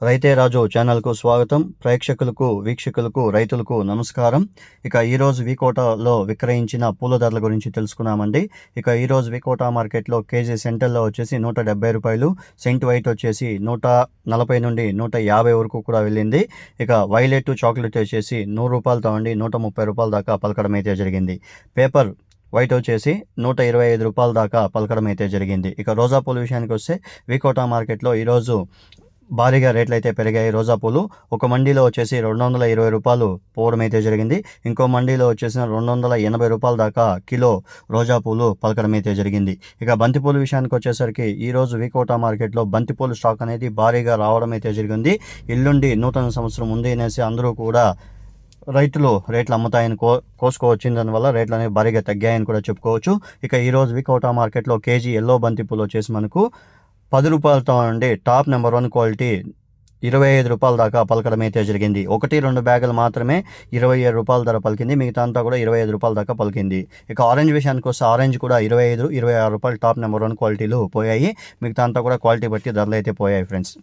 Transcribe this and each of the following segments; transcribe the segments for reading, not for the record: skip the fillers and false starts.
రైతే రాజు ఛానల్కు స్వాగతం. ప్రేక్షకులకు, వీక్షకులకు, రైతులకు నమస్కారం. ఇక ఈరోజు వికోటాలో విక్రయించిన పూల ధరల గురించి తెలుసుకున్నామండి. ఇక ఈరోజు వికోటా మార్కెట్లో కేజీ సెంటర్లో వచ్చేసి 170 రూపాయలు, సెంట్ వైట్ వచ్చేసి 140 నుండి 150 వరకు కూడా వెళ్ళింది. ఇక వైలెట్ చాక్లెట్ వచ్చేసి 100 రూపాయలతో ఉండి 130 రూపాయల దాకా పలకడం అయితే జరిగింది. పేపర్ వైట్ వచ్చేసి 125 రూపాయల దాకా పలకడం అయితే జరిగింది. ఇక రోజా పూల విషయానికి వస్తే వికోటా మార్కెట్లో ఈరోజు భారీగా రేట్లు అయితే పెరిగాయి. రోజా పూలు ఒక మండీలో వచ్చేసి 220 రూపాయలు పోవడం అయితే జరిగింది. ఇంకో మండీలో వచ్చేసి 280 రూపాయల దాకా కిలో రోజా పూలు పలకడం అయితే జరిగింది. ఇక బంతిపూల విషయానికి వచ్చేసరికి ఈరోజు వికోటా మార్కెట్లో బంతిపూలు స్టాక్ అనేది భారీగా రావడం అయితే జరిగింది. ఎల్లుండి నూతన సంవత్సరం ఉంది అనేసి అందరూ కూడా రైతులు రేట్లు అమ్ముతాయని కోసుకోవచ్చింది. దానివల్ల రేట్లు అనేవి భారీగా తగ్గాయని కూడా చెప్పుకోవచ్చు. ఇక ఈరోజు వికోటా మార్కెట్లో కేజీ ఎల్లో బంతిపూలు వచ్చేసి మనకు 10 రూపాయలతో ఉండి టాప్ నెంబర్ 1 క్వాలిటీ 25 రూపాయల దాకా పలకడం అయితే జరిగింది. 1-2 బ్యాగులు మాత్రమే 27 రూపాయల ధర పలికింది. మిగతా అంతా కూడా 25 రూపాయల దాకా పలికింది. ఇక ఆరెంజ్ విషయానికి వస్తే ఆరెంజ్ కూడా 25-26 రూపాయలు టాప్ నెంబర్ 1 క్వాలిటీలు పోయాయి. మిగతా అంతా కూడా క్వాలిటీ బట్టి ధరలు అయితే పోయాయి ఫ్రెండ్స్.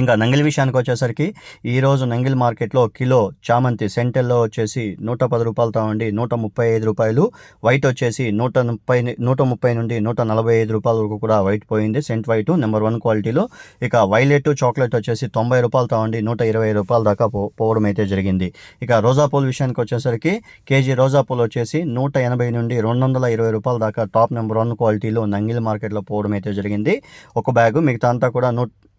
ఇంకా నంగిలి విషయానికి వచ్చేసరికి ఈరోజు నంగిలి మార్కెట్లో కిలో చామంతి సెంటెల్లో వచ్చేసి 110 రూపాయలతో ఉండి 135 రూపాయలు, వైట్ వచ్చేసి 130 నుండి 145 రూపాయల వరకు కూడా వైట్ పోయింది. సెంట్ వైట్ నెంబర్ 1 క్వాలిటీలో. ఇక వైలెట్ చాక్లెట్ వచ్చేసి 90 రూపాయలతో ఉండి 120 రూపాయల దాకా పోవడం అయితే జరిగింది. ఇక రోజా పూల విషయానికి వచ్చేసరికి కేజీ రోజా పూలు వచ్చేసి 180 నుండి 220 రూపాయల దాకా టాప్ నెంబర్ 1 క్వాలిటీలో నంగిలి మార్కెట్లో పోవడం అయితే జరిగింది. ఒక బ్యాగు, మిగతా అంతా కూడా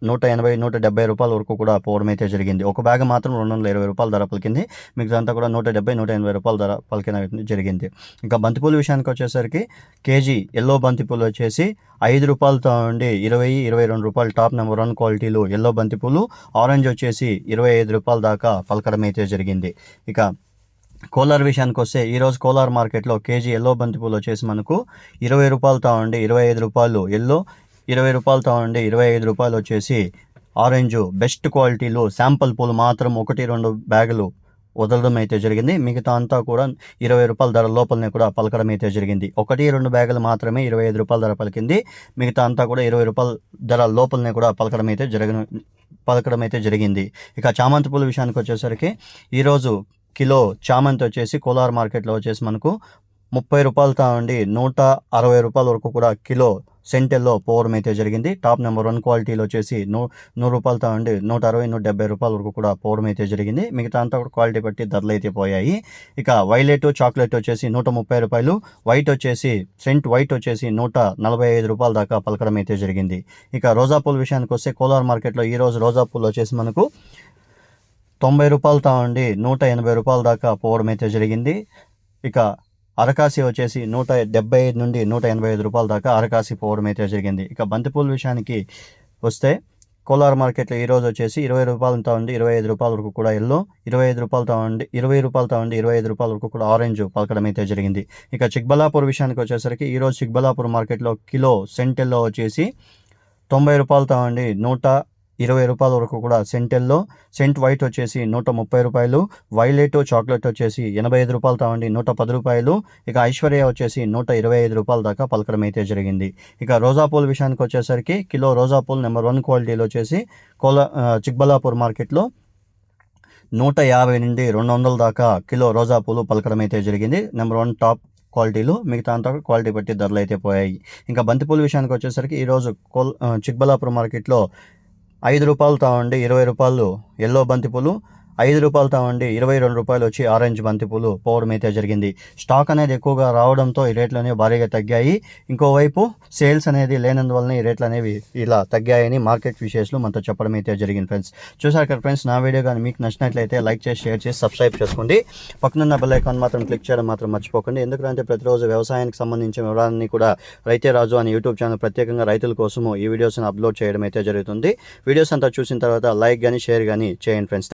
180-170 రూపాయల వరకు కూడా పోవడం అయితే జరిగింది. ఒక బ్యాగ్ మాత్రం 220 రూపాయల ధర పలికింది. మిగతా అంతా కూడా 170-180 రూపాయల ధర పలికిన జరిగింది. ఇంకా బంతిపూల విషయానికి వచ్చేసరికి కేజీ ఎల్లో బంతిపూలు వచ్చేసి 5 రూపాయలతో ఉండి 20-22 రూపాయలు టాప్ నెంబర్ 1 క్వాలిటీలు ఎల్లో బంతిపూలు. ఆరెంజ్ వచ్చేసి 25 రూపాయల దాకా పలకడం అయితే జరిగింది. ఇక కోలార్ విషయానికి వస్తే ఈరోజు కోలార్ మార్కెట్లో కేజీ ఎల్లో బంతిపూలు వచ్చేసి మనకు 20 రూపాయలతో ఉండి 25 రూపాయలు ఎల్లో, 20 రూపాయలతో ఉండి 25 రూపాయలు వచ్చేసి ఆరెంజ్. బెస్ట్ క్వాలిటీలో శాంపుల్ పూలు మాత్రం 1-2 బ్యాగులు వదలడం అయితే జరిగింది. మిగతా అంతా కూడా 20 రూపాయల ధర లోపలనే కూడా పలకడం అయితే జరిగింది. 1-2 బ్యాగులు మాత్రమే 25 రూపాయల ధర పలికింది. మిగతా అంతా కూడా 20 రూపాయల ధర లోపలనే కూడా పలకడం అయితే జరిగింది. ఇక చామంతి పూల విషయానికి వచ్చేసరికి ఈరోజు కిలో చామంతి వచ్చేసి కోలార్ మార్కెట్లో వచ్చేసి మనకు 30 రూపాయలతో ఉండి 160 రూపాయల వరకు కూడా కిలో సెంటెల్లో పోవడం అయితే జరిగింది. టాప్ నెంబర్ 1 క్వాలిటీలో వచ్చేసి 100 రూపాయలతో ఉండి 160-170 రూపాయల వరకు కూడా పోవడం అయితే జరిగింది. మిగతా అంతా కూడా క్వాలిటీ బట్టి ధరలు అయితే పోయాయి. ఇక వైలెట్ చాక్లెట్ వచ్చేసి 130 రూపాయలు, వైట్ వచ్చేసి సెంట్ వైట్ వచ్చేసి 145 రూపాయల దాకా పలకడం అయితే జరిగింది. ఇక రోజా పూల విషయానికి వస్తే కోలార్ మార్కెట్లో ఈరోజు రోజా పూలు వచ్చేసి మనకు 90 రూపాయలతో ఉండి 180 రూపాయల దాకా పోవడం అయితే జరిగింది. ఇక అరకాసి వచ్చేసి 175 నుండి 185 రూపాయల దాకా అరకాసి పోవడం అయితే జరిగింది. ఇక బంతిపూల విషయానికి వస్తే కోలార్ మార్కెట్లో ఈరోజు వచ్చేసి 20 రూపాయలతో ఉండి 25 రూపాయల వరకు కూడా ఎల్లో, 25 రూపాయలతో ఉండి 25 రూపాయల వరకు కూడా ఆరెంజ్ పలకడం అయితే జరిగింది. ఇక చిక్బల్లాపూర్ విషయానికి వచ్చేసరికి ఈరోజు చిక్బల్లాపూర్ మార్కెట్లో కిలో సెంటెల్లో వచ్చేసి 90 రూపాయలతో ఉండి 120 రూపాయల వరకు కూడా సెంటెల్లో, సెంట్ వైట్ వచ్చేసి 130 రూపాయలు, వైలెట్ చాక్లెట్ వచ్చేసి 85 రూపాయలతో ఉండి 110 రూపాయలు. ఇక ఐశ్వర్య వచ్చేసి 125 రూపాయల దాకా పలకడం అయితే జరిగింది. ఇక రోజా పూల విషయానికి వచ్చేసరికి కిలో రోజా పూలు నెంబర్ 1 క్వాలిటీలో వచ్చేసి చిక్బల్లాపూర్ మార్కెట్లో 150 నుండి 200 దాకా కిలో రోజా పూలు పలకడం అయితే జరిగింది. నెంబర్ 1 టాప్ క్వాలిటీలు. మిగతా అంతా క్వాలిటీ బట్టి ధరలు అయితే పోయాయి. ఇంకా బంతిపూల విషయానికి వచ్చేసరికి ఈరోజు చిక్బల్లాపూర్ మార్కెట్లో 5 రూపాయలతో ఉండి 20 రూపాయలు ఎల్లో బంతిపూలు, 5 రూపాయలతో ఉండి 22 రూపాయలు వచ్చి ఆరెంజ్ బంతిపూలు పోవడం అయితే జరిగింది. స్టాక్ అనేది ఎక్కువగా రావడంతో ఈ రేట్లు అనేవి భారీగా తగ్గాయి. ఇంకోవైపు సేల్స్ అనేది లేనందువల్ల ఈ రేట్లు అనేవి ఇలా తగ్గాయని మార్కెట్ విశేషాలు మనతో చెప్పడం అయితే జరిగింది ఫ్రెండ్స్. చూసారు కదా ఫ్రెండ్స్, నా వీడియో కానీ మీకు నచ్చినట్లయితే లైక్ చేసి, షేర్ చేసి, సబ్స్క్రైబ్ చేసుకోండి. పక్కనున్న బెల్ ఐకాన్ మాత్రం క్లిక్ చేయడం మాత్రం మర్చిపోకండి. ఎందుకంటే ప్రతిరోజు వ్యవసాయానికి సంబంధించిన వివరాలన్నీ కూడా రైతే రాజు అనే యూట్యూబ్ ఛానల్ ప్రత్యేకంగా రైతుల కోసము ఈ వీడియోస్ని అప్లోడ్ చేయడం అయితే జరుగుతుంది. వీడియోస్ అంతా చూసిన తర్వాత లైక్ కానీ, షేర్ కానీ చేయండి ఫ్రెండ్స్.